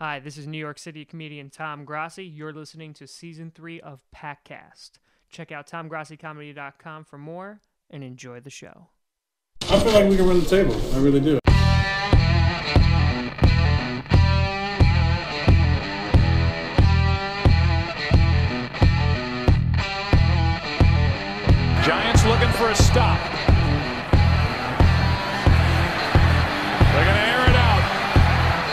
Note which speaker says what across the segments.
Speaker 1: Hi, this is New York City comedian Tom Grossi. You're listening to Season 3 of Packast. Check out TomGrossiComedy.com for more and enjoy the show.
Speaker 2: I feel like we can run the table. I really do.
Speaker 3: Giants looking for a stop. They're going to air it out.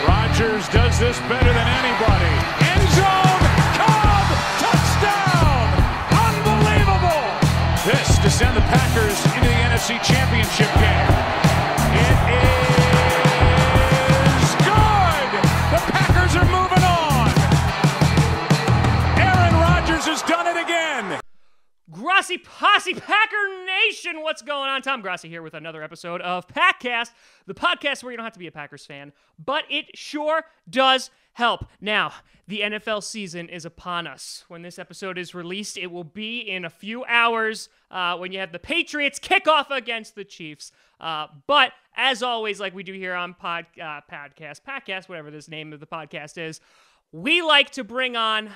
Speaker 3: Rodgers does this better than anybody. End zone, Cobb, touchdown! Unbelievable! This to send the Packers into the NFC Championship game. It is good! The Packers are moving on! Aaron Rodgers has done it again!
Speaker 1: Grossi Posse Packer Nation, what's going on? Tom Grossi here with another episode of Packast, the podcast where you don't have to be a Packers fan, but it sure does help. Now, the NFL season is upon us. When this episode is released, it will be in a few hours when you have the Patriots kickoff against the Chiefs. But as always, like we do here on Packast, whatever this name of the podcast is, we like to bring on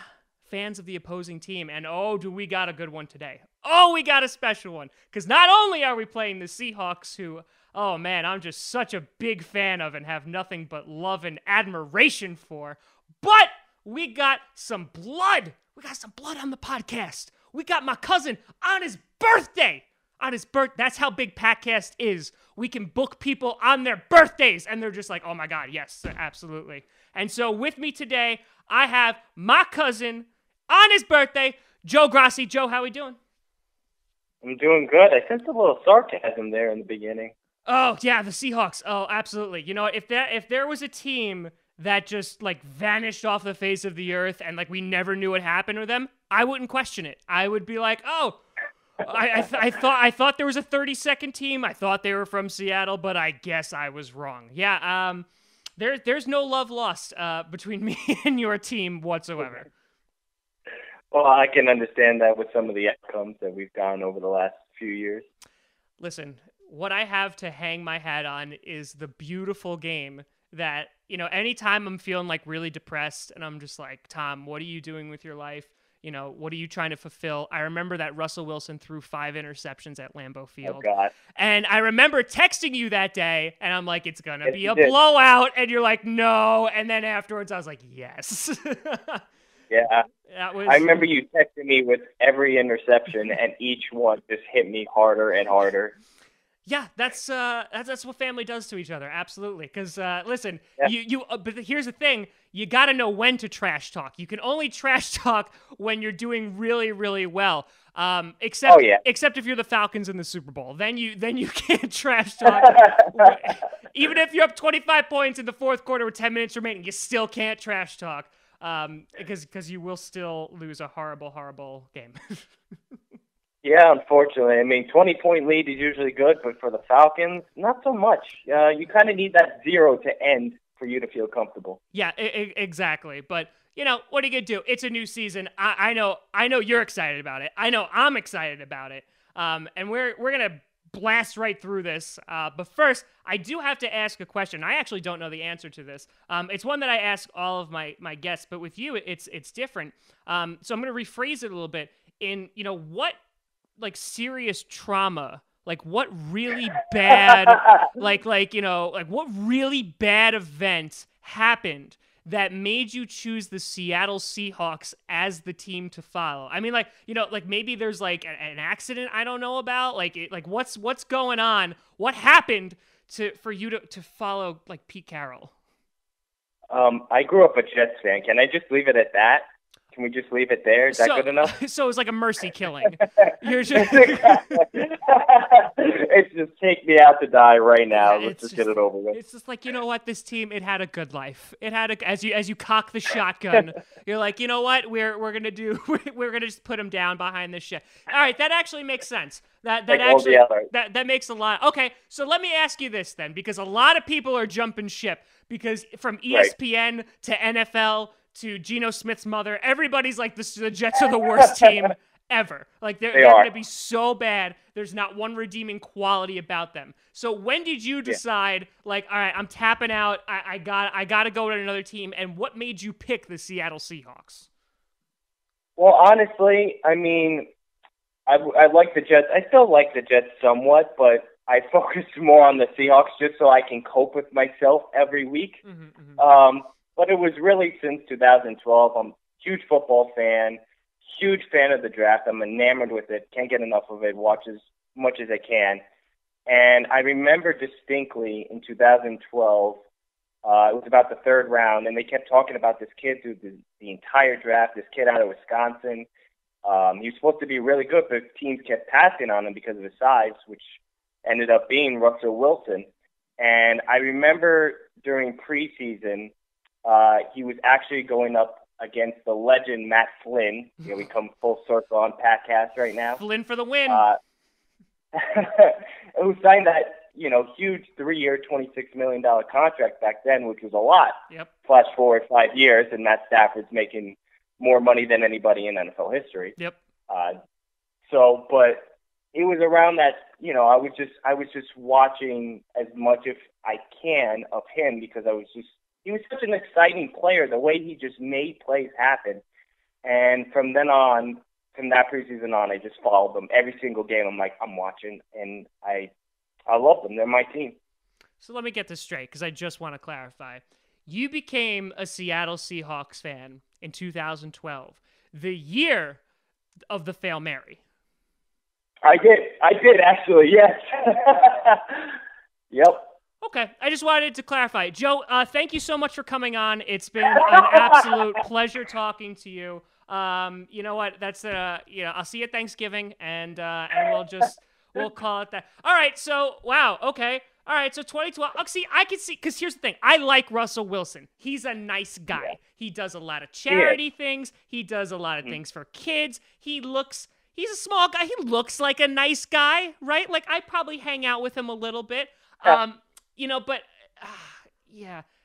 Speaker 1: fans of the opposing team, and oh, do we got a good one today. Oh, we got a special one, because not only are we playing the Seahawks, who, oh man, I'm just such a big fan of and have nothing but love and admiration for, but we got some blood. We got some blood on the podcast. We got my cousin on his birthday. That's how big Packast is. We can book people on their birthdays, and they're just like, oh my God, yes, absolutely. And so with me today, I have my cousin on his birthday, Joe Grossi. Joe, how we doing?
Speaker 4: I'm doing good. I sensed a little sarcasm there in the beginning.
Speaker 1: Oh, yeah, the Seahawks. Oh, absolutely. You know, if there was a team that just, like, vanished off the face of the earth and, like, we never knew what happened with them, I wouldn't question it. I would be like, oh, I thought there was a 32nd team. I thought they were from Seattle, but I guess I was wrong. Yeah, there's no love lost between me and your team whatsoever.
Speaker 4: Well, I can understand that with some of the outcomes that we've gotten over the last few years.
Speaker 1: Listen, what I have to hang my hat on is the beautiful game that, you know, anytime I'm feeling like really depressed and I'm just like, Tom, what are you doing with your life? You know, what are you trying to fulfill? I remember that Russell Wilson threw 5 interceptions at Lambeau Field.
Speaker 4: Oh, God.
Speaker 1: And I remember texting you that day, and I'm like, it's going to be a blowout. And you're like, no. And then afterwards, I was like, yes.
Speaker 4: Yeah. I remember you texting me with every interception, and each one just hit me harder and harder.
Speaker 1: Yeah, that's what family does to each other. Absolutely. Because listen,
Speaker 4: yeah.
Speaker 1: But here's the thing: you got to know when to trash talk. You can only trash talk when you're doing really, really well. Except if you're the Falcons in the Super Bowl, then you can't trash talk. Even if you're up 25 points in the fourth quarter with 10 minutes remaining, you still can't trash talk. Because you will still lose a horrible, horrible game.
Speaker 4: Yeah, unfortunately. I mean, 20-point lead is usually good, but for the Falcons, not so much. You kind of need that 0 to end for you to feel comfortable.
Speaker 1: Yeah, exactly. But, you know, what are you going to do? It's a new season. I know you're excited about it. I know I'm excited about it. And we're going to blast right through this. But first, I do have to ask a question. I actually don't know the answer to this. It's one that I ask all of my guests, but with you, it's different. So I'm going to rephrase it a little bit. In, you know, what, like, serious trauma, like, what really bad, like, you know, like, what really bad event happened that made you choose the Seattle Seahawks as the team to follow? I mean, like, you know, like, maybe there's, like, an accident I don't know about. Like, what's going on? What happened for you to follow, like, Pete Carroll?
Speaker 4: I grew up a Jets fan. Can I just leave it at that? Can we just leave it there? Is that good enough?
Speaker 1: So it was like a mercy killing. You're just...
Speaker 4: It's just take me out to die right now. Let's just get it over with.
Speaker 1: It's just like, you know what? This team, it had a good life. It had as you cock the shotgun, you're like, you know what? We're gonna just put him down behind this shit. All right, that actually makes sense. That makes a lot. Okay, so let me ask you this then, because a lot of people are jumping ship because from ESPN to NFL to Geno Smith's mother, everybody's like, the Jets are the worst team ever. Like they're
Speaker 4: They are.
Speaker 1: going to be so bad. There's not one redeeming quality about them. So when did you decide, like, all right, I'm tapping out. I got to go to another team. And what made you pick the Seattle Seahawks?
Speaker 4: Well, honestly, I mean, I like the Jets. I still like the Jets somewhat, but I focused more on the Seahawks just so I can cope with myself every week. But it was really since 2012. I'm a huge football fan, huge fan of the draft. I'm enamored with it. Can't get enough of it. Watch as much as I can. And I remember distinctly in 2012, it was about the third round, and they kept talking about this kid through the entire draft, this kid out of Wisconsin. He was supposed to be really good, but teams kept passing on him because of his size, which ended up being Russell Wilson. And I remember during preseason, he was actually going up against the legend Matt Flynn. We come full circle on Packast right now.
Speaker 1: Flynn for the win.
Speaker 4: Who signed that, huge 3-year, $26 million contract back then, which was a lot.
Speaker 1: Yep.
Speaker 4: Flash forward 5 years, and Matt Stafford's making more money than anybody in NFL history.
Speaker 1: Yep.
Speaker 4: But it was around that, I was just watching as much as I can of him because he was such an exciting player, the way he just made plays happen. And from that preseason on, I just followed them every single game. I'm watching, and I love them. They're my team.
Speaker 1: So let me get this straight, because I just want to clarify. You became a Seattle Seahawks fan in 2012, the year of the Fail Mary.
Speaker 4: I did actually, yes. Yep.
Speaker 1: Okay, I just wanted to clarify. Joe, thank you so much for coming on. It's been an absolute pleasure talking to you. You know what? That's I'll see you at Thanksgiving, and we'll call it that. All right. So wow. Okay. All right. So 2012. I can see, because here's the thing. I like Russell Wilson. He's a nice guy. Yeah. He does a lot of charity things. He does a lot of things for kids. He's a small guy. He looks like a nice guy, right? Like I probably hang out with him a little bit. But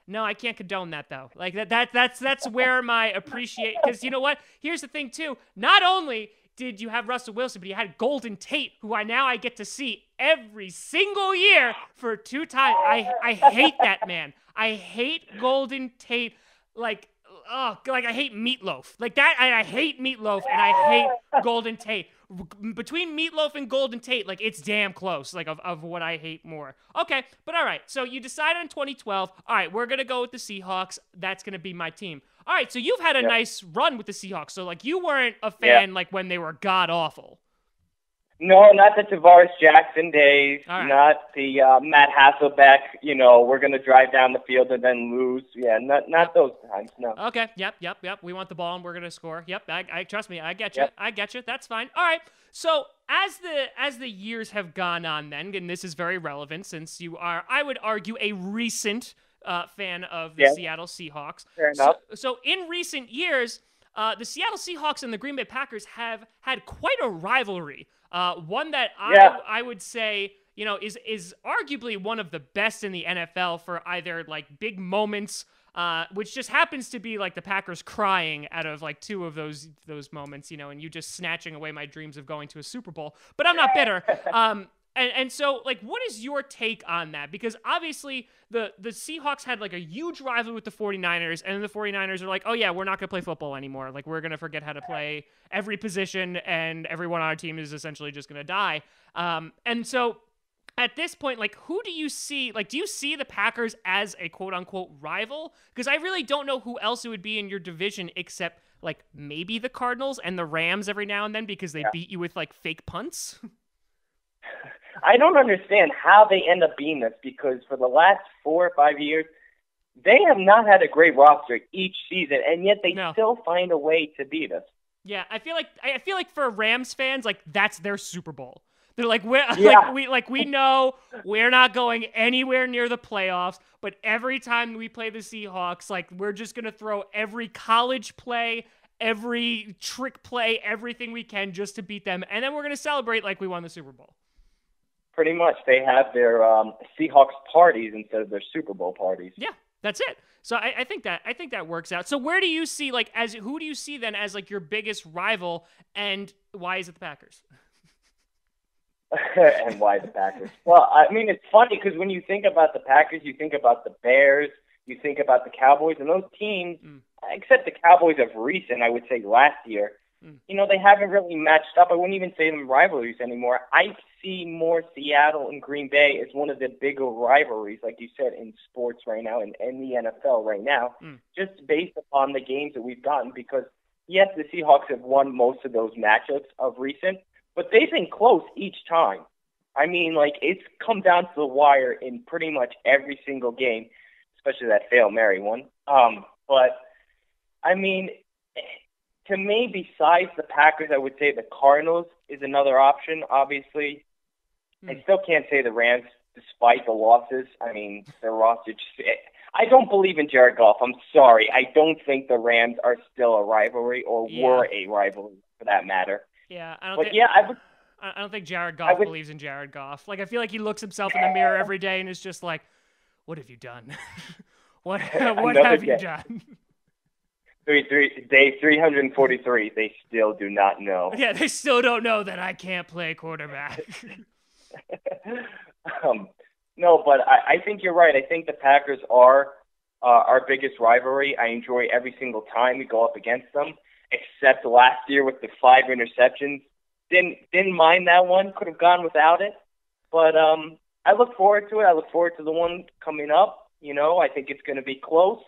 Speaker 1: no, I can't condone that though. Like that's where my appreciate, because you know what? Here's the thing too. Not only did you have Russell Wilson, but you had Golden Tate, who I get to see every single year for 2 times. I hate that man. I hate Golden Tate. I hate Meatloaf. Like that, I hate Meatloaf, and I hate Golden Tate. Between Meatloaf and Golden Tate, like, it's damn close, like, of what I hate more. Okay, but all right, so you decided in 2012, all right, we're going to go with the Seahawks. That's going to be my team. All right, so you've had a nice run with the Seahawks. So, like, you weren't a fan, like, when they were god-awful.
Speaker 4: No, not the Tavares Jackson days,
Speaker 1: right.
Speaker 4: Not the Matt Hasselbeck, we're going to drive down the field and then lose. Yeah, not those times, no.
Speaker 1: Okay, yep. We want the ball and we're going to score. Yep, I trust me, I get you. Yep. I get you. That's fine. All right, so as the years have gone on then, and this is very relevant since you are, I would argue, a recent fan of the Seattle Seahawks.
Speaker 4: Fair enough.
Speaker 1: So in recent years, the Seattle Seahawks and the Green Bay Packers have had quite a rivalry. One that I would say, is arguably one of the best in the NFL for either like big moments, which just happens to be like the Packers crying out of like 2 of those moments, and you just snatching away my dreams of going to a Super Bowl. But I'm not bitter. And so, like, what is your take on that? Because obviously the Seahawks had like a huge rivalry with the 49ers, and then the 49ers are like, oh yeah, we're not going to play football anymore. Like, we're going to forget how to play every position, and everyone on our team is essentially just going to die. And so at this point, like, who do you see? Like, do you see the Packers as a quote-unquote rival? Because I really don't know who else it would be in your division except, like, maybe the Cardinals and the Rams every now and then because they beat you with, like, fake punts.
Speaker 4: I don't understand how they end up being this, because for the last 4 or 5 years, they have not had a great roster each season, and yet they still find a way to beat us.
Speaker 1: Yeah, I feel like for Rams fans, like, that's their Super Bowl. They're like, we know we're not going anywhere near the playoffs, but every time we play the Seahawks, like, we're just gonna throw every college play, every trick play, everything we can just to beat them, and then we're gonna celebrate like we won the Super Bowl.
Speaker 4: Pretty much, they have their Seahawks parties instead of their Super Bowl parties.
Speaker 1: Yeah, That's it. So I think that works out. So where do you see who do you see then as like your biggest rival, and why is it the Packers?
Speaker 4: And why the Packers? Well, I mean, it's funny because when you think about the Packers, you think about the Bears, you think about the Cowboys, and those teams, except the Cowboys of recent, I would say last year, they haven't really matched up. I wouldn't even say them rivalries anymore. I see more Seattle and Green Bay as one of the bigger rivalries, like you said, in sports right now and in the NFL right now, just based upon the games that we've gotten. Because, yes, the Seahawks have won most of those matchups of recent, but they've been close each time. I mean, it's come down to the wire in pretty much every single game, especially that Hail Mary one. But, I mean, to me, besides the Packers, I would say the Cardinals is another option, obviously. I still can't say the Rams, despite the losses. I mean, their roster I don't believe in Jared Goff. I'm sorry. I don't think the Rams are still a rivalry or were a rivalry, for that matter.
Speaker 1: Yeah, I don't think Jared Goff believes in Jared Goff. I feel like he looks himself in the mirror every day and is just like, what have you done? what have you done?
Speaker 4: Day 343, they still do not know.
Speaker 1: Yeah, they still don't know that I can't play quarterback.
Speaker 4: No, but I think you're right. I think the Packers are our biggest rivalry. I enjoy every single time we go up against them, except last year with the 5 interceptions. Didn't mind that one. Could have gone without it. But I look forward to it. I look forward to the one coming up. I think it's going to be close.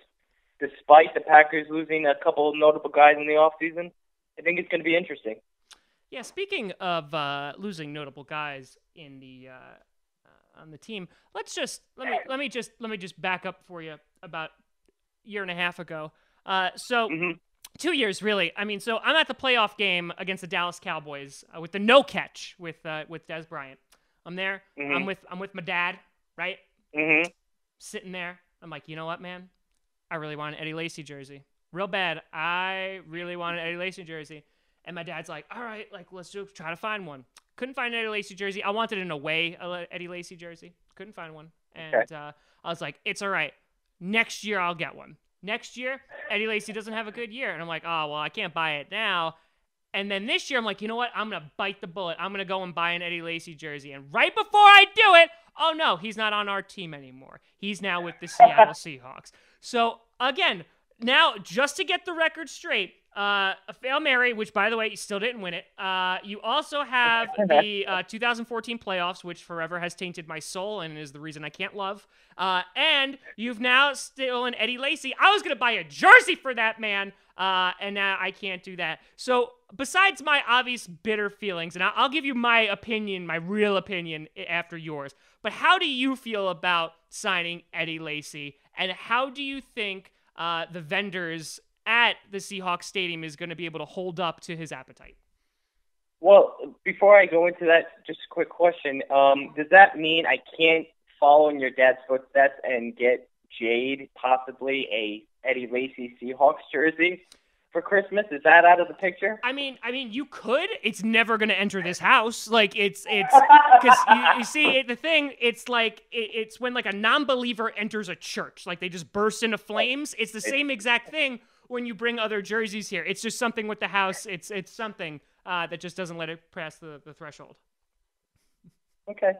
Speaker 4: Despite the Packers losing a couple of notable guys in the offseason, I think it's going to be interesting.
Speaker 1: Yeah, speaking of losing notable guys in the on the team, let me just back up for you about a year and a half ago. 2 years really. I mean, so I'm at the playoff game against the Dallas Cowboys with the no catch with Des Bryant. I'm there. I'm with my dad, right? Sitting there. I'm like, you know what, man? I really want an Eddie Lacy jersey. Real bad. I really want an Eddie Lacy jersey. And my dad's like, all right, let's try to find one. Couldn't find an Eddie Lacy jersey. I wanted an away Eddie Lacy jersey. Couldn't find one. And I was like, it's all right. Next year I'll get one. Next year, Eddie Lacy doesn't have a good year. And I'm like, oh, well, I can't buy it now. And then this year, I'm like, you know what? I'm going to bite the bullet. I'm going to go and buy an Eddie Lacy jersey. And right before I do it, oh, no, he's not on our team anymore. He's now with the Seattle Seahawks. So, again, now, just to get the record straight, a Hail Mary, which, by the way, you still didn't win it. You also have the 2014 playoffs, which forever has tainted my soul and is the reason I can't love. And you've now stolen Eddie Lacy. I was going to buy a jersey for that man, and now I can't do that. So besides my obvious bitter feelings, and I'll give you my opinion, my real opinion after yours, but how do you feel about signing Eddie Lacy, and how do you think the vendors at the Seahawks Stadium is going to be able to hold up to his appetite?
Speaker 4: Well, before I go into that, just a quick question. Does that mean I can't follow in your dad's footsteps and get Jade possibly a Eddie Lacy Seahawks jersey for Christmas? Is that out of the picture?
Speaker 1: I mean, you could. It's never going to enter this house. It's because you see the thing. It's like it's when a non-believer enters a church, they just burst into flames. It's the same exact thing when you bring other jerseys here. It's just something with the house. It's something that just doesn't let it pass the threshold.
Speaker 4: Okay,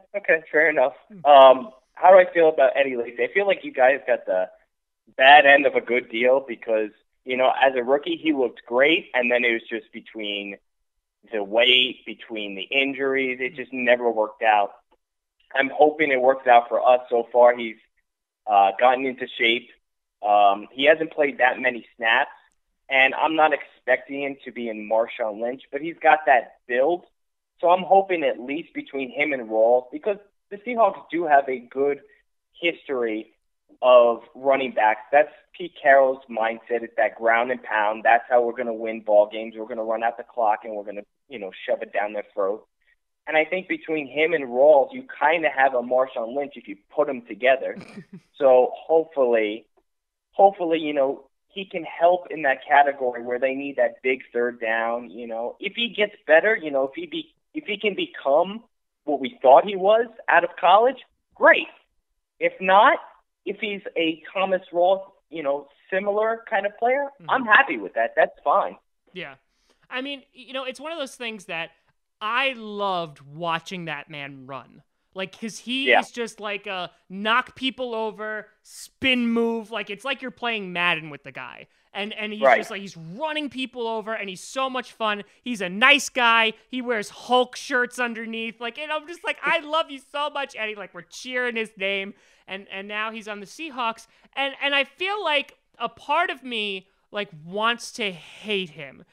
Speaker 4: fair enough. How do I feel about Eddie Lacy? I feel like you guys got the bad end of a good deal because, as a rookie, he looked great, and then it was just between the weight, between the injuries, it just never worked out. I'm hoping it works out for us so far. He's gotten into shape. He hasn't played that many snaps, and I'm not expecting him to be in Marshawn Lynch, but he's got that build. So I'm hoping at least between him and Rawls, because the Seahawks do have a good history of running backs. That's Pete Carroll's mindset. It's that ground and pound. That's how we're going to win ball games. We're going to run out the clock, and we're going to, shove it down their throat. And I think between him and Rawls, you kind of have a Marshawn Lynch if you put them together. So hopefully, he can help in that category where they need that big third down. If he gets better, if he can become what we thought he was out of college, great. If not, if he's a Thomas Rawls, similar kind of player,
Speaker 1: Mm-hmm.
Speaker 4: I'm happy with that. That's fine.
Speaker 1: Yeah. I mean, it's one of those things that I loved watching that man run. Like, because he is just like a knock people over, spin move. Like, it's like you're playing Madden with the guy. And he's just like, he's running people over, and he's so much fun. He's a nice guy. He wears Hulk shirts underneath. Like, and I'm just like, I love you so much, Eddie. Like, we're cheering his name. And now he's on the Seahawks. And I feel like a part of me like wants to hate him.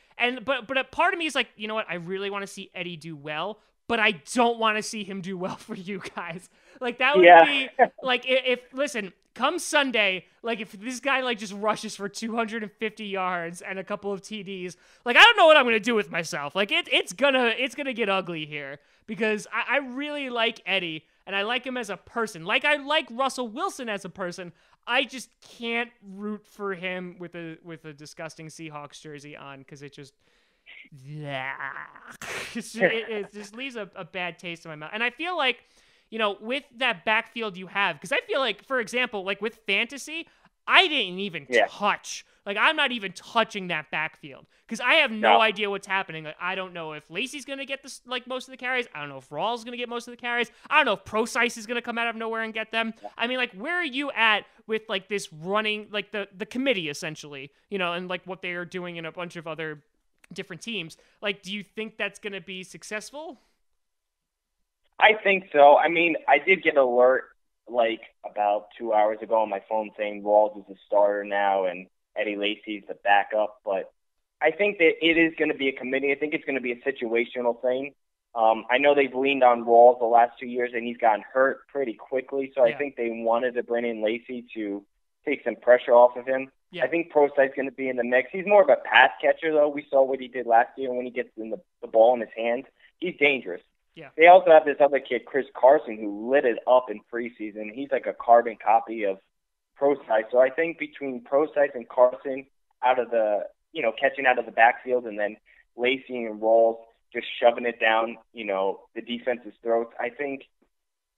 Speaker 1: But a part of me is like, you know what? I really want to see Eddie do well, but I don't want to see him do well for you guys. Like that would be like if listen, come Sunday, like if this guy like just rushes for 250 yards and a couple of TDs, like I don't know what I'm gonna do with myself. Like it's gonna get ugly here because I really like Eddie and I like him as a person. Like I like Russell Wilson as a person. I just can't root for him with a disgusting Seahawks jersey on because it just it just leaves a bad taste in my mouth. And I feel like, with that backfield you have, because I feel like, for example, like with fantasy, I didn't even touch. Like, I'm not even touching that backfield because I have no idea what's happening. Like, I don't know if Lacey's going to get this, like most of the carries. I don't know if Rawls is going to get most of the carries. I don't know if Procise is going to come out of nowhere and get them. I mean, like, where are you at with like this running, like the committee essentially, and like what they are doing in a bunch of other different teams? Like, do you think that's going to be successful?
Speaker 4: I think so. I mean, I did get an alert like about 2 hours ago on my phone saying Rawls is the starter now and Eddie Lacy's the backup, but I think that it is going to be a committee. I think it's going to be a situational thing. I know they've leaned on Rawls the last 2 years, and he's gotten hurt pretty quickly, so I think they wanted to bring in Lacy to take some pressure off of him. Yeah. I think Procise going to be in the mix. He's more of a pass catcher, though. We saw what he did last year when he gets the ball in his hands. He's dangerous. Yeah. They also have this other kid, Chris Carson, who lit it up in preseason. He's like a carbon copy of Procise. So I think between Procise and Carson out of the, catching out of the backfield and then Lacy and Rawls just shoving it down, the defense's throats, I think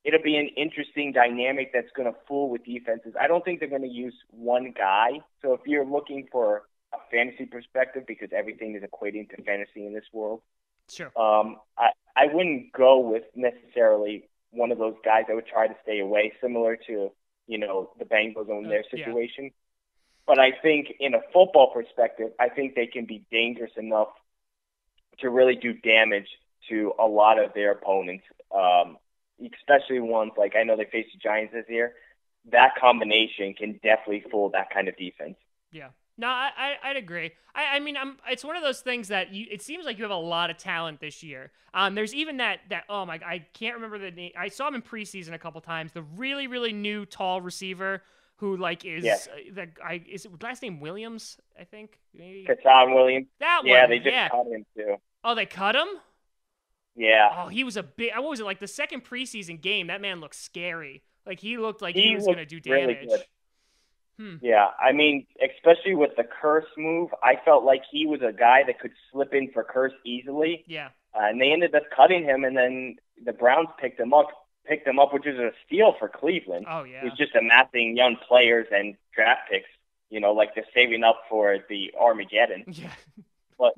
Speaker 4: it'll be an interesting dynamic that's going to fool with defenses. I don't think they're going to use one guy. So if you're looking for a fantasy perspective, because everything is equating to fantasy in this world,
Speaker 1: sure.
Speaker 4: I wouldn't go with necessarily one of those guys. I would try to stay away, similar to, the Bengals in their situation. Yeah. But I think in a football perspective, I think they can be dangerous enough to really do damage to a lot of their opponents, especially ones like I know they faced the Giants this year. That combination can definitely fool that kind of defense.
Speaker 1: Yeah. No, I'd agree. I mean, it's one of those things that it seems like you have a lot of talent this year. There's even that I can't remember the name. I saw him in preseason a couple times. The really, really new tall receiver who like is the guy, is it last name Williams, I think? Maybe
Speaker 4: Katon Williams.
Speaker 1: That one.
Speaker 4: Yeah, they just cut him too.
Speaker 1: Oh, they cut him?
Speaker 4: Yeah.
Speaker 1: Oh, he was a big, what was it, like the second preseason game, that man looked scary. Like he looked like he was going to do damage.
Speaker 4: Really good. Yeah, I mean, especially with the Curse move, I felt like he was a guy that could slip in for Curse easily.
Speaker 1: Yeah.
Speaker 4: And they ended up cutting him, and then the Browns picked him up, which is a steal for Cleveland.
Speaker 1: Oh, yeah.
Speaker 4: He's just amassing young players and draft picks, like they're saving up for the Armageddon.
Speaker 1: Yeah.
Speaker 4: But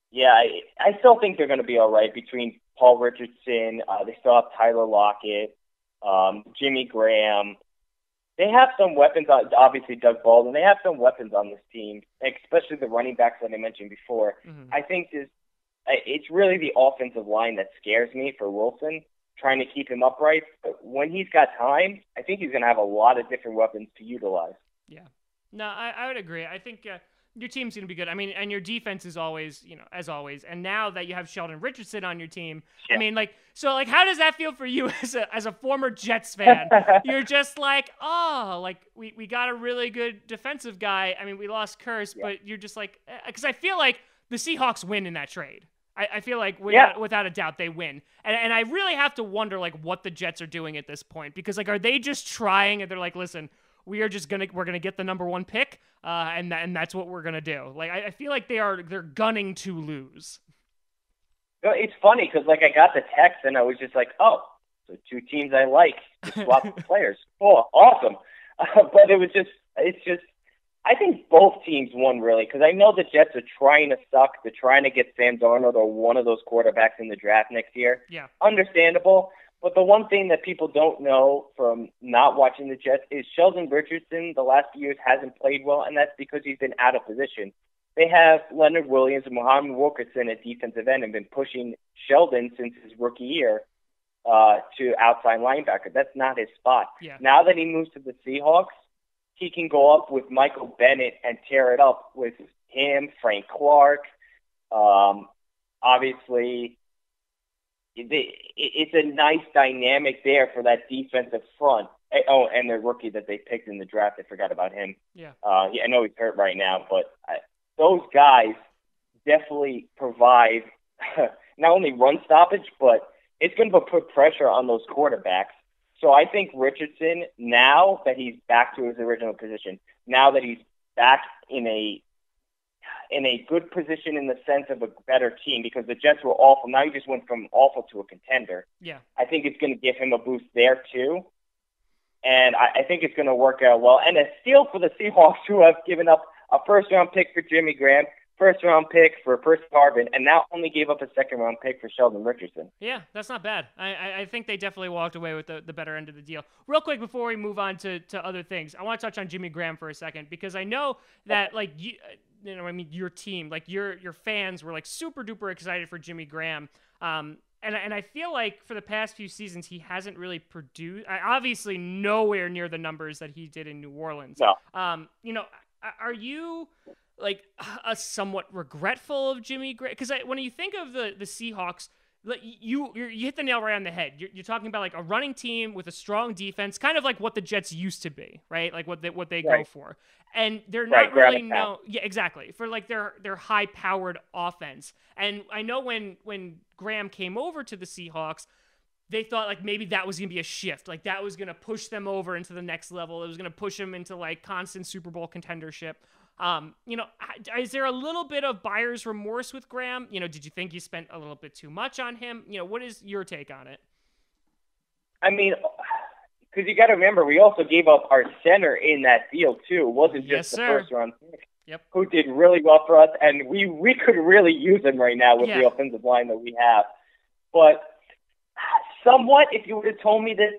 Speaker 4: yeah, I still think they're going to be all right between Paul Richardson. They still have Tyler Lockett, Jimmy Graham. They have some weapons, obviously Doug Baldwin. They have some weapons on this team, especially the running backs that I mentioned before. Mm-hmm. I think it's really the offensive line that scares me for Wilson, trying to keep him upright. But when he's got time, I think he's going to have a lot of different weapons to utilize.
Speaker 1: Yeah. No, I would agree. I think your team's going to be good. I mean, and your defense is always, as always. And now that you have Sheldon Richardson on your team, yeah. I mean, how does that feel for you as a former Jets fan? You're just like, we got a really good defensive guy. I mean, we lost Curse, but you're just like, because I feel like the Seahawks win in that trade. I feel like without a doubt they win. And I really have to wonder what the Jets are doing at this point, because are they just trying and they're like, listen, we're gonna get the number one pick, and that's what we're gonna do. I feel like they're gunning to lose.
Speaker 4: It's funny because I got the text and I was just like, oh, So two teams I like. Just swap the players. Oh, awesome. But it's just, I think both teams won really, because I know the Jets are trying to suck. They're trying to get Sam Darnold or one of those quarterbacks in the draft next year.
Speaker 1: Yeah.
Speaker 4: Understandable. But the one thing that people don't know from not watching the Jets is Sheldon Richardson the last few years hasn't played well, and that's because he's been out of position. They have Leonard Williams and Muhammad Wilkerson at defensive end and been pushing Sheldon since his rookie year to outside linebacker. That's not his spot.
Speaker 1: Yeah. Now
Speaker 4: Now that he moves to the Seahawks, he can go up with Michael Bennett and tear it up with him, Frank Clark. Obviously, it's a nice dynamic there for that defensive front. Oh, and the rookie that they picked in the draft, I forgot about him.
Speaker 1: Yeah.
Speaker 4: I know he's hurt right now, but those guys definitely provide not only run stoppage, but it's going to put pressure on those quarterbacks. So I think Richardson, now that he's back to his original position, now that he's back in a good position in the sense of a better team, because the Jets were awful. Now he just went from awful to a contender.
Speaker 1: Yeah.
Speaker 4: I think it's going to give him a boost there too. And I think it's going to work out well. And a steal for the Seahawks, who have given up a first-round pick for Jimmy Graham, first-round pick for Percy Harvin, and now only gave up a second-round pick for Sheldon Richardson.
Speaker 1: Yeah, that's not bad. I think they definitely walked away with the better end of the deal. Real quick before we move on to other things, I want to touch on Jimmy Graham for a second, because I know that your team, like your fans were like super duper excited for Jimmy Graham. And I feel like for the past few seasons he hasn't really produced. Obviously, nowhere near the numbers that he did in New Orleans.
Speaker 4: No.
Speaker 1: Are you like somewhat regretful of Jimmy Graham? Because when you think of the Seahawks, you hit the nail right on the head. You're talking about like a running team with a strong defense, kind of like what the Jets used to be, right? Like what they go for, and they're not really known. Yeah, exactly, for like their high-powered offense. And I know when Graham came over to the Seahawks, they thought like maybe that was going to be a shift, like that was going to push them over into the next level. It was going to push them into like constant Super Bowl contendership. Is there a little bit of buyer's remorse with Graham? Did you think you spent a little bit too much on him? What is your take on it?
Speaker 4: I mean, because you got to remember, we also gave up our center in that deal too. It wasn't just the first round pick.
Speaker 1: Yep.
Speaker 4: Who did really well for us, and we could really use him right now with the offensive line that we have. But somewhat, if you would have told me this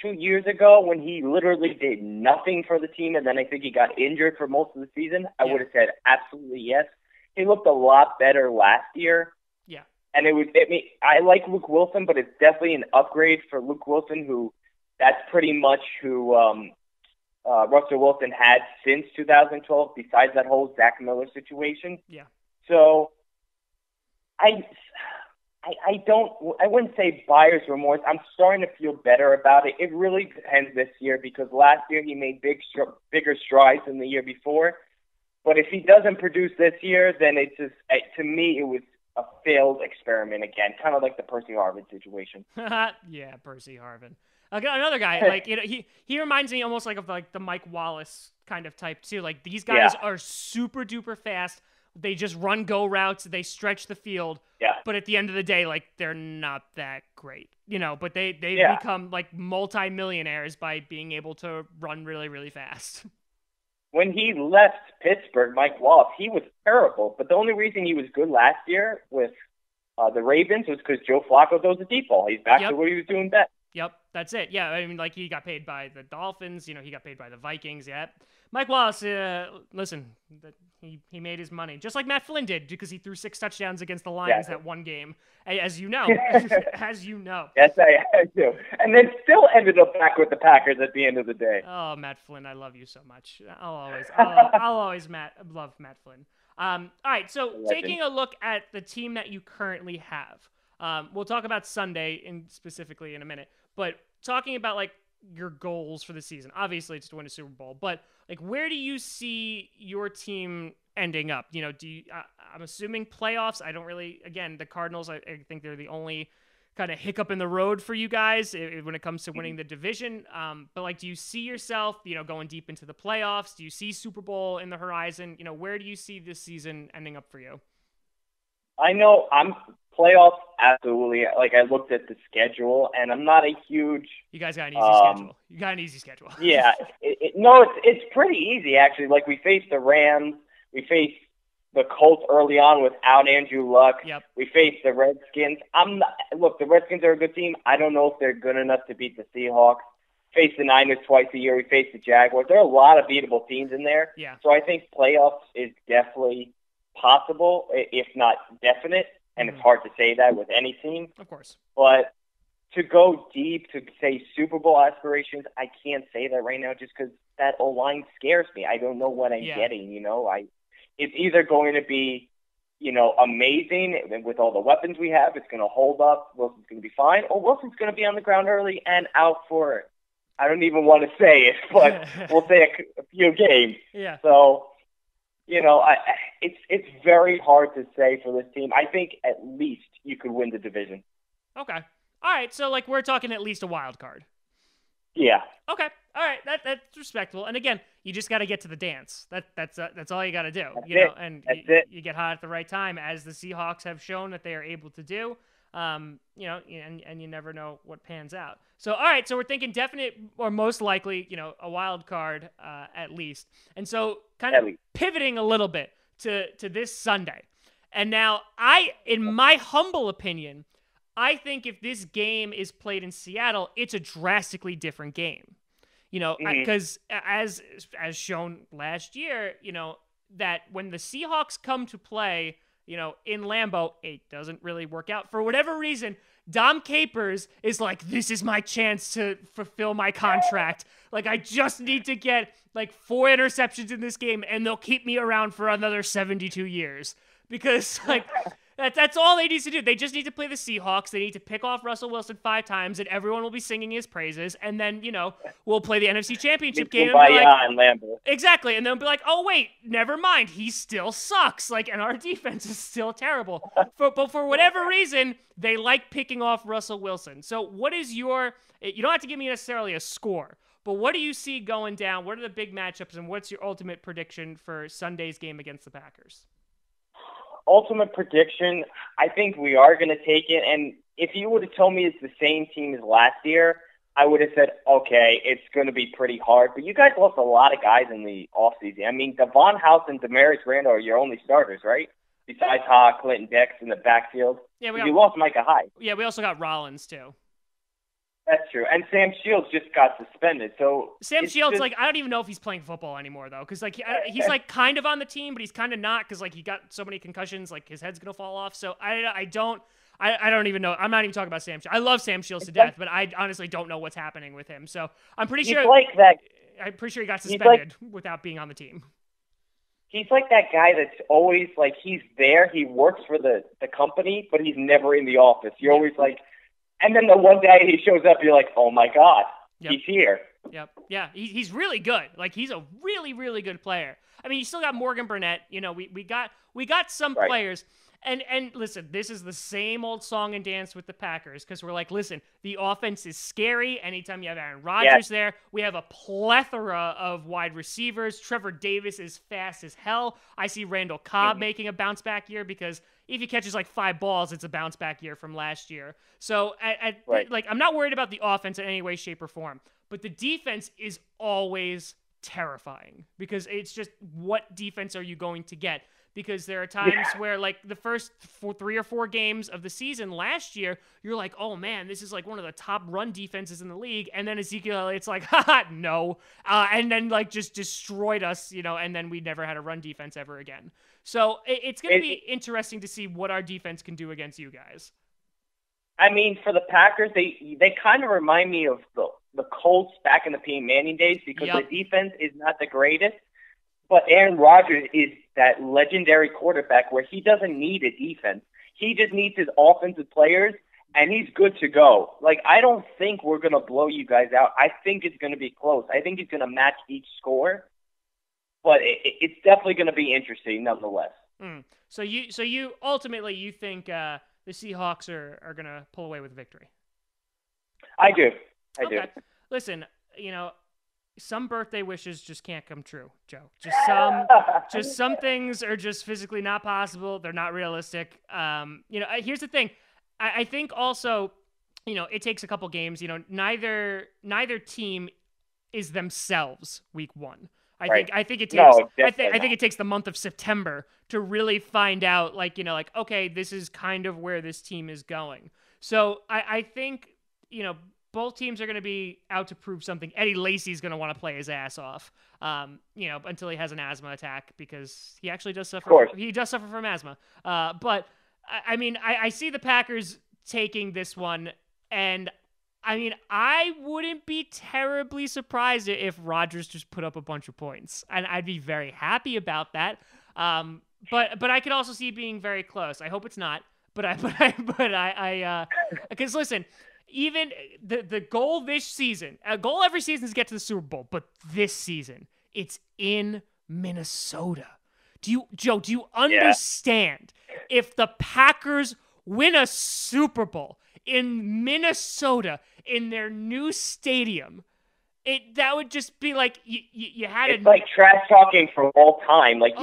Speaker 4: 2 years ago when he literally did nothing for the team, and then I think he got injured for most of the season, I would have said absolutely yes. He looked a lot better last year.
Speaker 1: Yeah.
Speaker 4: And I like Luke Wilson, but it's definitely an upgrade for Luke Wilson, who that's pretty much who Russell Wilson had since 2012, besides that whole Zach Miller situation.
Speaker 1: Yeah.
Speaker 4: So I wouldn't say buyer's remorse. I'm starting to feel better about it. It really depends this year, because last year he made bigger strides than the year before. But if he doesn't produce this year, then it's just, to me, it was a failed experiment again, kind of like the Percy Harvin situation.
Speaker 1: Yeah, Percy Harvin. Another guy, like he reminds me almost like of like the Mike Wallace kind of type too. Like these guys are super duper fast. They just run go routes. They stretch the field.
Speaker 4: Yeah.
Speaker 1: But at the end of the day, like they're not that great, But they become like multi-millionaires by being able to run really really fast.
Speaker 4: When he left Pittsburgh, Mike Wallace, he was terrible. But the only reason he was good last year with the Ravens was because Joe Flacco throws a deep ball. He's back to what he was doing best.
Speaker 1: Yep, that's it. Yeah, I mean, like he got paid by the Dolphins. He got paid by the Vikings. Yeah, Mike Wallace. Listen, he made his money just like Matt Flynn did, because he threw 6 touchdowns against the Lions that one game, as you know. As you know.
Speaker 4: Yes, I do. And then still ended up back with the Packers at the end of the day.
Speaker 1: Oh, Matt Flynn, I love you so much. I'll always love Matt Flynn. All right, so taking a look at the team that you currently have. We'll talk about Sunday specifically in a minute, but talking about like your goals for the season, obviously it's to win a Super Bowl, but like where do you see your team ending up? I'm assuming playoffs. I don't really, again, the Cardinals, I think they're the only kind of hiccup in the road for you guys when it comes to winning the division. But like, do you see yourself, going deep into the playoffs? Do you see Super Bowl in the horizon? Where do you see this season ending up for you?
Speaker 4: I know I'm playoffs, absolutely. Like, I looked at the schedule, and I'm not a huge.
Speaker 1: You guys got an easy schedule. You got an easy schedule.
Speaker 4: Yeah, no, it's pretty easy actually. Like, we faced the Rams, we faced the Colts early on without Andrew Luck.
Speaker 1: Yep.
Speaker 4: We faced the Redskins. Look, the Redskins are a good team. I don't know if they're good enough to beat the Seahawks. Face the Niners twice a year. We face the Jaguars. There are a lot of beatable teams in there.
Speaker 1: Yeah.
Speaker 4: So I think playoffs is definitely possible, if not definite. And it's hard to say that with any team.
Speaker 1: Of course. But
Speaker 4: to go deep, to say Super Bowl aspirations, I can't say that right now just because that O-line scares me. I don't know what I'm getting, It's either going to be, amazing with all the weapons we have. It's going to hold up. Wilson's going to be fine. Or Wilson's going to be on the ground early and out for, I don't even want to say it, but we'll say a few games.
Speaker 1: Yeah.
Speaker 4: So, it's very hard to say for this team. I think at least you could win the division.
Speaker 1: Okay. All right. So, we're talking at least a wild card.
Speaker 4: Yeah.
Speaker 1: Okay. All right. That's respectable. And again, you just got to get to the dance. That's all you got to do. And you get hot at the right time, as the Seahawks have shown that they are able to do. And you never know what pans out. So, all right. So we're thinking definite or most likely, a wild card at least. And so kind of pivoting a little bit to this Sunday. And now in my humble opinion, I think if this game is played in Seattle, it's a drastically different game. Because as shown last year, that when the Seahawks come to play, in Lambeau, it doesn't really work out. For whatever reason, Dom Capers is like, this is my chance to fulfill my contract. Like, I just need to get 4 interceptions in this game, and they'll keep me around for another 72 years. Because, that's all they need to do. They just need to play the Seahawks. They need to pick off Russell Wilson 5 times, and everyone will be singing his praises. And then, we'll play the NFC Championship game.
Speaker 4: And Lambeau.
Speaker 1: Exactly. And then be like, oh, wait, never mind. He still sucks. And our defense is still terrible. But for whatever reason, they like picking off Russell Wilson. So what is you don't have to give me necessarily a score, but what do you see going down? What are the big matchups, and what's your ultimate prediction for Sunday's game against the Packers?
Speaker 4: Ultimate prediction, I think we are going to take it. And if you would have told me it's the same team as last year, I would have said, okay, it's going to be pretty hard. But you guys lost a lot of guys in the offseason. I mean, Devon House and Demaris Randall are your only starters, right? Besides Clinton Dex in the backfield. Yeah, you lost Micah Hyde.
Speaker 1: Yeah, we also got Rollins, too.
Speaker 4: That's true. And Sam Shields just got suspended. So
Speaker 1: Sam Shields, I don't even know if he's playing football anymore, though, because he's kind of on the team, but he's kind of not, because he got so many concussions, his head's gonna fall off. So I don't even know. I'm not even talking about Sam Shields. I love Sam Shields to death, but I honestly don't know what's happening with him. So I'm pretty sure I'm pretty sure he got suspended without being on the team.
Speaker 4: He's like that guy that's always he's there. He works for the company, but he's never in the office. You're always and then the one day he shows up, you're like, oh, my God, he's here.
Speaker 1: Yep. Yeah, he's really good. He's a really, really good player. I mean, you still got Morgan Burnett. We got some players. And listen, this is the same old song and dance with the Packers, because we're listen, the offense is scary. Anytime you have Aaron Rodgers there, we have a plethora of wide receivers. Trevor Davis is fast as hell. I see Randall Cobb making a bounce back year, because if he catches 5 balls, it's a bounce back year from last year. So I'm not worried about the offense in any way, shape, or form, but the defense is always terrifying, because it's just, what defense are you going to get? Because there are times where, the first 3 or 4 games of the season last year, you're like, oh, man, this is, one of the top run defenses in the league. And then Ezekiel, it's haha, no. And then, just destroyed us, and then we never had a run defense ever again. So it's going to be interesting to see what our defense can do against you guys.
Speaker 4: I mean, for the Packers, they kind of remind me of the Colts back in the Peyton Manning days, because the defense is not the greatest. But Aaron Rodgers is that legendary quarterback where he doesn't need a defense. He just needs his offensive players, and he's good to go. I don't think we're going to blow you guys out. I think it's going to be close. I think he's going to match each score, but it's definitely going to be interesting nonetheless.
Speaker 1: So you ultimately, you think the Seahawks are going to pull away with victory?
Speaker 4: I do. I do.
Speaker 1: Listen, some birthday wishes just can't come true, Joe. Just some things are just physically not possible. They're not realistic. Here's the thing. I think also, it takes a couple games. Neither team is themselves week one. I think it takes.
Speaker 4: No,
Speaker 1: I think it takes the month of September to really find out. Okay, this is kind of where this team is going. So I think both teams are going to be out to prove something. Eddie Lacy's going to want to play his ass off, until he has an asthma attack, because he actually does suffer.
Speaker 4: Of course.
Speaker 1: He does suffer from asthma. But I see the Packers taking this one, and I wouldn't be terribly surprised if Rodgers just put up a bunch of points, and I'd be very happy about that. But I could also see it being very close. I hope it's not. Because listen, even the goal this season, a goal every season is to get to the Super Bowl, but this season it's in Minnesota. Do you understand? If the Packers win a Super Bowl in Minnesota in their new stadium, that would just be like you had
Speaker 4: it's like trash talking for all time. Like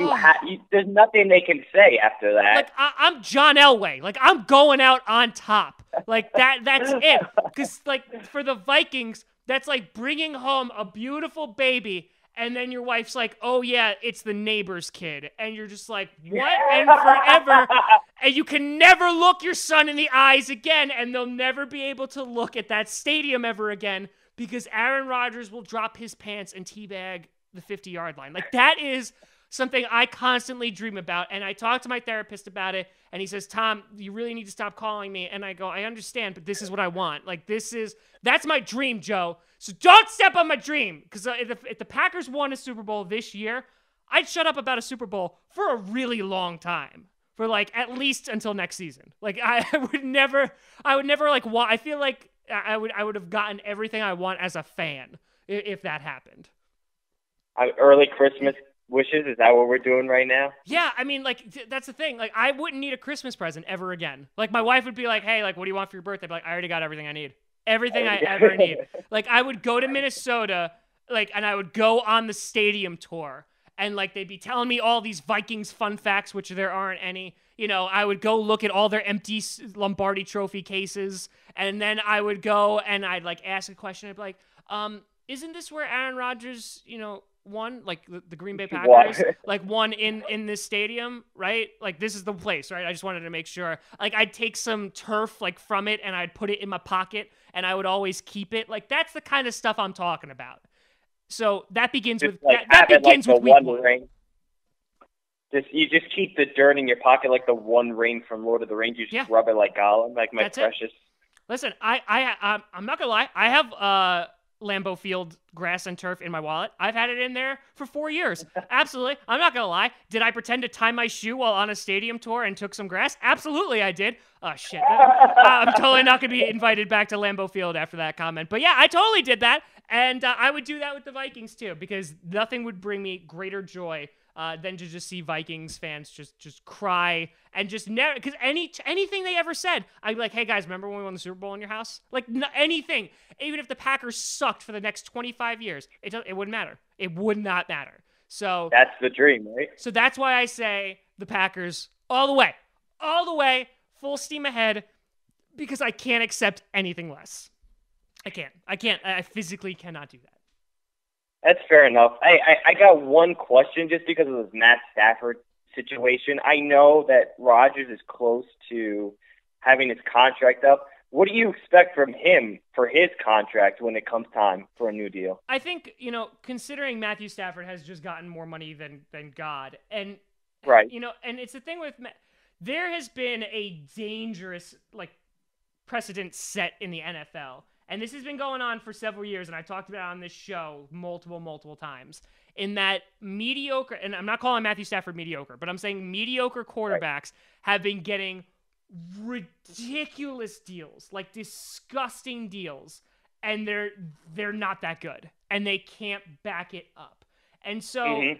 Speaker 4: there's nothing they can say after that.
Speaker 1: Like I'm John Elway. Like I'm going out on top. Like that's it. Because like for the Vikings, that's like bringing home a beautiful baby, and then your wife's like, "Oh yeah, it's the neighbor's kid," and you're just like, "What?" And forever, and you can never look your son in the eyes again, and they'll never be able to look at that stadium ever again. Because Aaron Rodgers will drop his pants and teabag the 50-yard line. Like, that is something I constantly dream about. And I talked to my therapist about it, and he says, Tom, you really need to stop calling me. And I go, I understand, but this is what I want. Like, that's my dream, Joe. So don't step on my dream. Because if the Packers won a Super Bowl this year, I'd shut up about a Super Bowl for a really long time. For, like, at least until next season. Like, I would never, like, I feel like I would have gotten everything I want as a fan if that happened.
Speaker 4: Early Christmas wishes, is that what we're doing right now?
Speaker 1: Yeah, that's the thing. Like, I wouldn't need a Christmas present ever again. Like, my wife would be like, hey, like, what do you want for your birthday? I'd be like, I already got everything I need. Everything I ever need. Like, I would go to Minnesota, like, and I would go on the stadium tour. And, like, they'd be telling me all these Vikings fun facts, which there aren't any. I would go look at all their empty Lombardi trophy cases. And then I would go and I'd, like, ask a question. I'd be like, isn't this where Aaron Rodgers, won? Like, the Green Bay Packers? Like, won in this stadium, right? Like, this is the place, right? I just wanted to make sure. Like, I'd take some turf, like, from it, and I'd put it in my pocket. And I would always keep it. Like, that's the kind of stuff I'm talking about. So that begins with that begins with week one.
Speaker 4: Ring. You just keep the dirt in your pocket like the one ring from Lord of the Rings. You just rub it like Gollum, like my precious.
Speaker 1: Listen, I'm not gonna lie. I have Lambeau Field grass and turf in my wallet. I've had it in there for 4 years. Absolutely. I'm not gonna lie. Did I pretend to tie my shoe while on a stadium tour and took some grass? Absolutely, I did. Oh shit. I'm totally not gonna be invited back to Lambeau Field after that comment. But yeah, I totally did that. And I would do that with the Vikings too, because nothing would bring me greater joy than to just see Vikings fans just cry and just never, because anything they ever said, I'd be like, hey guys, remember when we won the Super Bowl in your house? Like anything, even if the Packers sucked for the next 25 years, it wouldn't matter. It would not matter. So
Speaker 4: that's the dream, right?
Speaker 1: So that's why I say the Packers all the way, full steam ahead, because I can't accept anything less. I can't. I physically cannot do that.
Speaker 4: That's fair enough. I got one question just because of this Matt Stafford situation. I know that Rodgers is close to having his contract up. What do you expect from him for his contract when it comes time for a new deal?
Speaker 1: I think, considering Matthew Stafford has just gotten more money than God, and
Speaker 4: right,
Speaker 1: and it's the thing with there has been a dangerous precedent set in the NFL. And this has been going on for several years, and I've talked about it on this show multiple times, in that mediocre, and I'm not calling Matthew Stafford mediocre, but I'm saying mediocre quarterbacks have been getting ridiculous deals, like disgusting deals, and they're not that good, and they can't back it up. And so,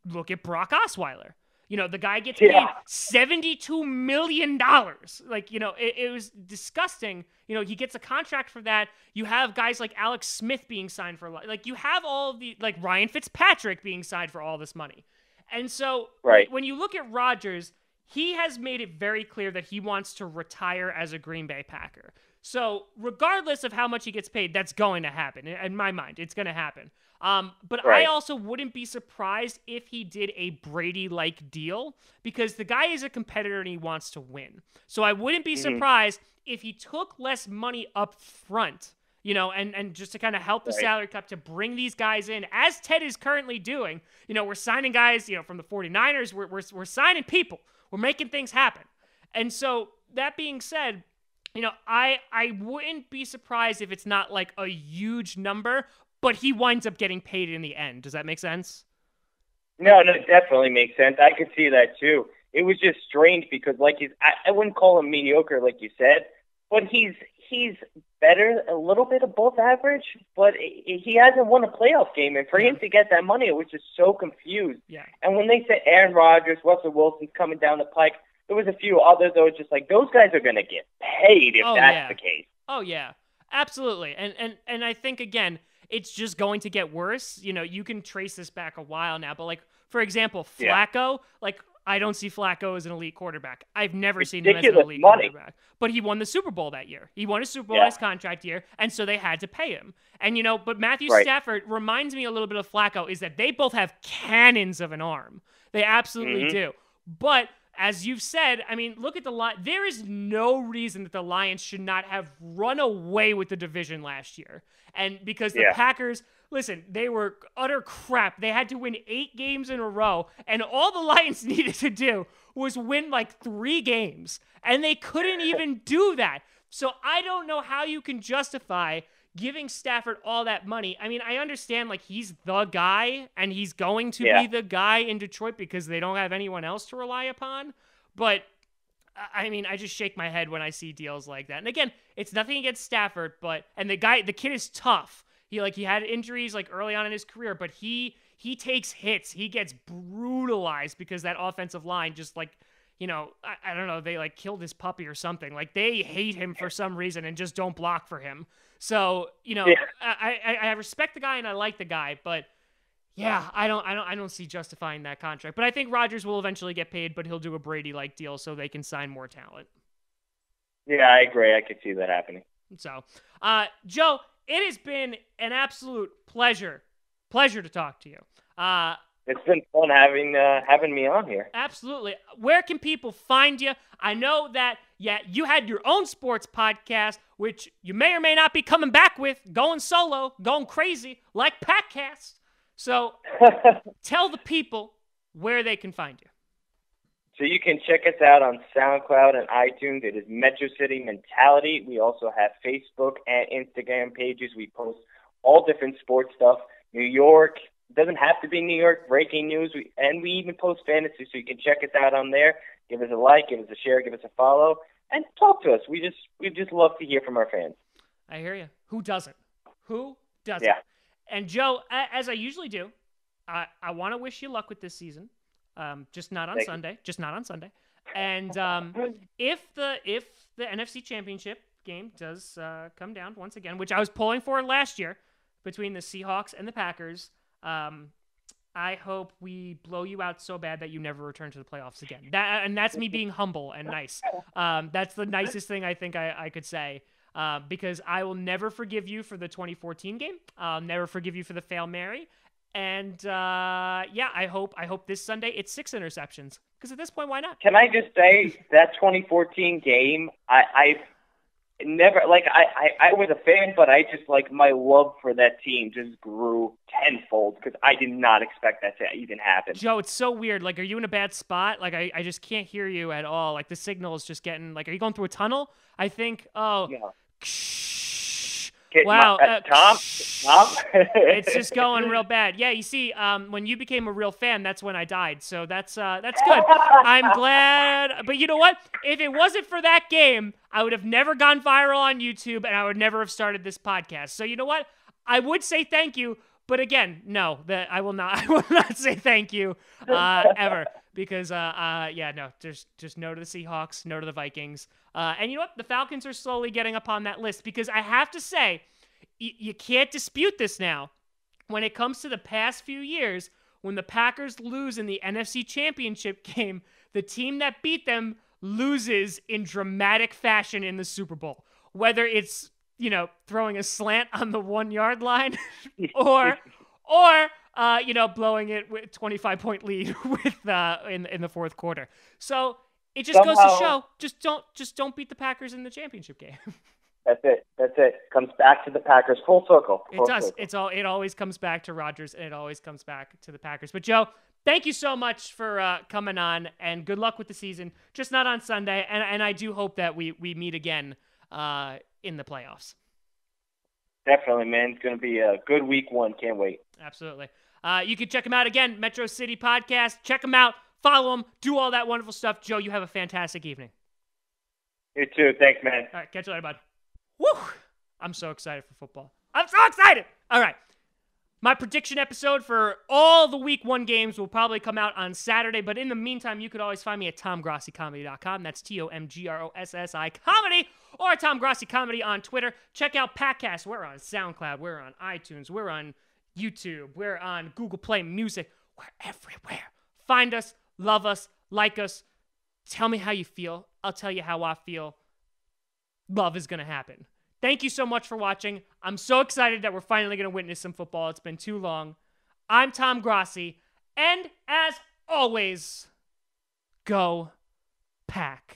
Speaker 1: look at Brock Osweiler. The guy gets paid $72 million. It was disgusting. He gets a contract for that. You have guys like Alex Smith being signed for you have all of the Ryan Fitzpatrick being signed for all this money. And so when you look at Rodgers, he has made it very clear that he wants to retire as a Green Bay Packer. So regardless of how much he gets paid, that's going to happen. In my mind, it's going to happen. But I also wouldn't be surprised if he did a Brady-like deal because the guy is a competitor and he wants to win. So I wouldn't be surprised if he took less money up front, and just to kind of help the salary cap to bring these guys in, as Ted is currently doing. We're signing guys, from the 49ers. We're signing people. We're making things happen. And so that being said, I wouldn't be surprised if it's not like a huge number, but he winds up getting paid in the end. Does that make sense?
Speaker 4: No, it definitely makes sense. I could see that too. It was just strange because I wouldn't call him mediocre like you said, but he's better, a little bit above average, but he hasn't won a playoff game. And for him to get that money, it was just so confused. Yeah. And when they said Aaron Rodgers, Russell Wilson's coming down the pike, there was a few others that were just like, those guys are going to get paid if that's the case.
Speaker 1: Oh, yeah. Absolutely. And I think, again, it's just going to get worse. You can trace this back a while now, but for example, Flacco, I don't see Flacco as an elite quarterback. I've never seen him as an elite quarterback. But he won the Super Bowl that year. He won a Super Bowl in his contract year, and so they had to pay him. And, but Matthew Stafford reminds me a little bit of Flacco is that they both have cannons of an arm. They absolutely do. But as you've said, look at the Lions. There is no reason that the Lions should not have run away with the division last year. And because the Packers, listen, they were utter crap. They had to win 8 games in a row, and all the Lions needed to do was win 3 games, and they couldn't even do that. So I don't know how you can justify giving Stafford all that money. I understand he's the guy, and he's going to be the guy in Detroit because they don't have anyone else to rely upon. But I just shake my head when I see deals like that. And again, it's nothing against Stafford, and the kid is tough. He had injuries early on in his career, but he takes hits. He gets brutalized because that offensive line just I don't know, they killed his puppy or something. They hate him for some reason and just don't block for him. So, I respect the guy and I like the guy, but I don't see justifying that contract. But I think Rodgers will eventually get paid, but he'll do a Brady-like deal so they can sign more talent.
Speaker 4: Yeah, I agree. I could see that happening.
Speaker 1: So, Joe, it has been an absolute pleasure to talk to you.
Speaker 4: It's been fun having me on here.
Speaker 1: Absolutely. Where can people find you? I know that, you had your own sports podcast, which you may or may not be coming back with, going solo, going crazy, like Packast. So tell the people where they can find you.
Speaker 4: So you can check us out on SoundCloud and iTunes. It is Metro City Mentality. We also have Facebook and Instagram pages. We post all different sports stuff. New York. Doesn't have to be New York, breaking news. We even post fantasy, so you can check us out on there. Give us a like, give us a share, give us a follow, and talk to us. We just love to hear from our fans.
Speaker 1: I hear you. Who doesn't?
Speaker 4: Yeah.
Speaker 1: And Joe, as I usually do, I want to wish you luck with this season. Just not on Sunday. Just not on Sunday. And if the NFC Championship game does come down once again, which I was pulling for last year between the Seahawks and the Packers, I hope we blow you out so bad that you never return to the playoffs again. That's me being humble and nice. That's the nicest thing I think I could say. Because I will never forgive you for the 2014 game. I'll never forgive you for the Fail Mary. And I hope this Sunday it's 6 interceptions. Because at this point, why not?
Speaker 4: Can I just say that 2014 game, I never I was a fan, but I just my love for that team just grew tenfold because I did not expect that to even happen.
Speaker 1: Joe, it's so weird. Are you in a bad spot? I just can't hear you at all. The signal is just getting are you going through a tunnel? I think. Oh. Yeah. Wow,
Speaker 4: Tom.
Speaker 1: It's just going real bad. Yeah, you see, when you became a real fan, that's when I died. So that's good. I'm glad. But you know what? If it wasn't for that game, I would have never gone viral on YouTube, and I would never have started this podcast. So you know what? I would say thank you, But again, no, that I will not. I will not say thank you ever because no, just no to the Seahawks, no to the Vikings, and you know what? The Falcons are slowly getting up on that list because I have to say, you can't dispute this now. When it comes to the past few years, when the Packers lose in the NFC Championship game, the team that beat them loses in dramatic fashion in the Super Bowl. Whether it's throwing a slant on the 1 yard line, or blowing it with 25-point lead with in the fourth quarter. So it just goes to show, just don't beat the Packers in the championship game.
Speaker 4: That's it. Comes back to the Packers full circle.
Speaker 1: It does. It always comes back to Rodgers, and it always comes back to the Packers. But Joe, thank you so much for coming on, and good luck with the season. Just not on Sunday, and I do hope that we meet again in the playoffs.
Speaker 4: Definitely, man. It's going to be a good week one. Can't wait.
Speaker 1: Absolutely. You can check them out again, Metro City Podcast. Check them out. Follow them. Do all that wonderful stuff. Joe, you have a fantastic evening.
Speaker 4: You too. Thanks, man.
Speaker 1: All right. Catch you later, bud. Woo! I'm so excited for football. I'm so excited! All right. My prediction episode for all the week one games will probably come out on Saturday, but in the meantime, you could always find me at TomGrossiComedy.com. That's TomGrossi Comedy, or Tom Grossi Comedy on Twitter. Check out Packast. We're on SoundCloud. We're on iTunes. We're on YouTube. We're on Google Play Music. We're everywhere. Find us, love us, like us. Tell me how you feel. I'll tell you how I feel. Love is going to happen. Thank you so much for watching. I'm so excited that we're finally going to witness some football. It's been too long. I'm Tom Grossi, and as always, go Pack.